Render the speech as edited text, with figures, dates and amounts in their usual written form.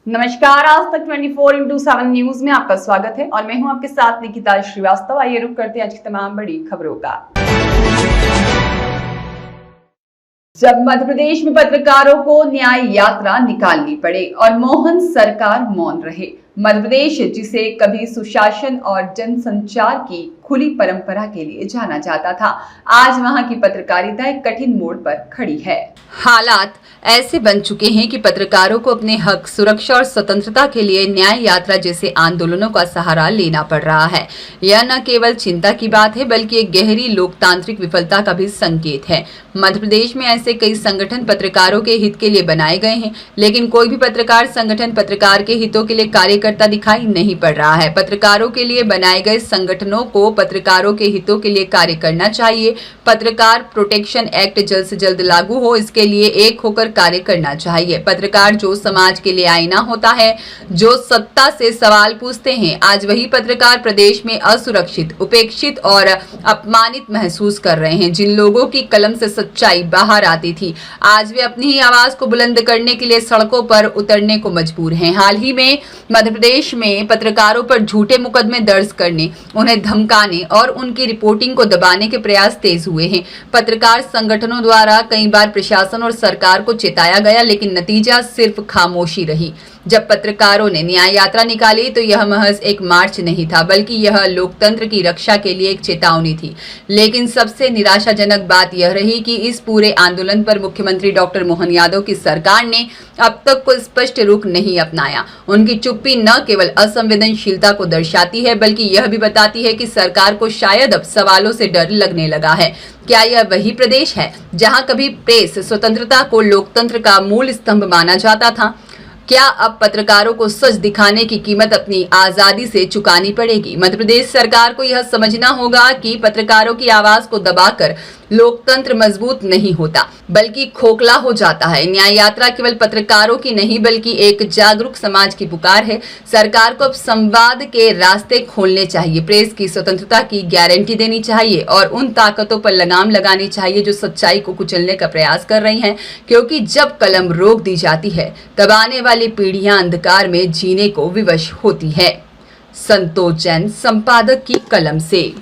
नमस्कार, आज तक 24/7 न्यूज में आपका स्वागत है और मैं हूं आपके साथ निकिता श्रीवास्तव। आइए रुक करते हैं आज की तमाम बड़ी खबरों का। जब मध्य प्रदेश में पत्रकारों को न्याय यात्रा निकालनी पड़े और मोहन सरकार मौन रहे। मध्य प्रदेश, जिसे कभी सुशासन और जनसंचार की खुली परंपरा के लिए जाना जाता था, आज वहां की पत्रकारिता एक कठिन मोड़ पर खड़ी है। हालात ऐसे बन चुके हैं कि पत्रकारों को अपने हक, सुरक्षा और स्वतंत्रता के लिए न्याय यात्रा जैसे आंदोलनों का सहारा लेना पड़ रहा है। यह न केवल चिंता की बात है, बल्कि एक गहरी लोकतांत्रिक विफलता का भी संकेत है। मध्य प्रदेश में ऐसे कई संगठन पत्रकारों के हित के लिए बनाए गए हैं, लेकिन कोई भी पत्रकार संगठन पत्रकार के हितों के लिए कार्यकर्ता दिखाई नहीं पड़ रहा है। पत्रकारों के लिए बनाए गए संगठनों को पत्रकारों के हितों के लिए कार्य करना चाहिए। पत्रकार प्रोटेक्शन एक्ट जल्द से जल्द लागू हो, इसके लिए एक होकर कार्य करना चाहिए। पत्रकार जो समाज के लिए आईना होता है, जो सत्ता से सवाल पूछते हैं, आज वही पत्रकार प्रदेश में असुरक्षित, उपेक्षित और अपमानित महसूस कर रहे हैं। जिन लोगों की कलम से सच्चाई बाहर आती थी, आज वे अपनी ही आवाज को बुलंद करने के लिए सड़कों पर उतरने को मजबूर हैं। हाल ही में मध्य प्रदेश में पत्रकारों पर झूठे मुकदमे दर्ज करने, उन्हें धमकाने और उनकी रिपोर्टिंग को दबाने के प्रयास तेज हुए हैं। पत्रकार संगठनों द्वारा कई बार प्रशासन और सरकार को चेताया गया, लेकिन नतीजा सिर्फ खामोशी रही। जब पत्रकारों ने न्याय यात्रा निकाली तो यह महज एक मार्च नहीं था, बल्कि यह लोकतंत्र की रक्षा के लिए एक चेतावनी थी। लेकिन सबसे निराशाजनक बात यह रही कि इस पूरे आंदोलन पर मुख्यमंत्री डॉक्टर मोहन यादव की सरकार ने अब तक कोई स्पष्ट रुख नहीं अपनाया। उनकी चुप्पी न केवल असंवेदनशीलता को दर्शाती है, बल्कि यह भी बताती है कि सरकार को शायद अब सवालों से डर लगने लगा है। क्या यह वही प्रदेश है जहां कभी प्रेस स्वतंत्रता को लोकतंत्र का मूल स्तंभ माना जाता था? क्या अब पत्रकारों को सच दिखाने की कीमत अपनी आजादी से चुकानी पड़ेगी? मध्य प्रदेश सरकार को यह समझना होगा कि पत्रकारों की आवाज को दबाकर लोकतंत्र मजबूत नहीं होता, बल्कि खोखला हो जाता है। न्याय यात्रा केवल पत्रकारों की नहीं, बल्कि एक जागरूक समाज की पुकार है। सरकार को अब संवाद के रास्ते खोलने चाहिए, प्रेस की स्वतंत्रता की गारंटी देनी चाहिए और उन ताकतों पर लगाम लगानी चाहिए जो सच्चाई को कुचलने का प्रयास कर रही हैं। क्योंकि जब कलम रोक दी जाती है, तब आने वाली पीढ़ियां अंधकार में जीने को विवश होती है। संतोष जैन, संपादक की कलम से।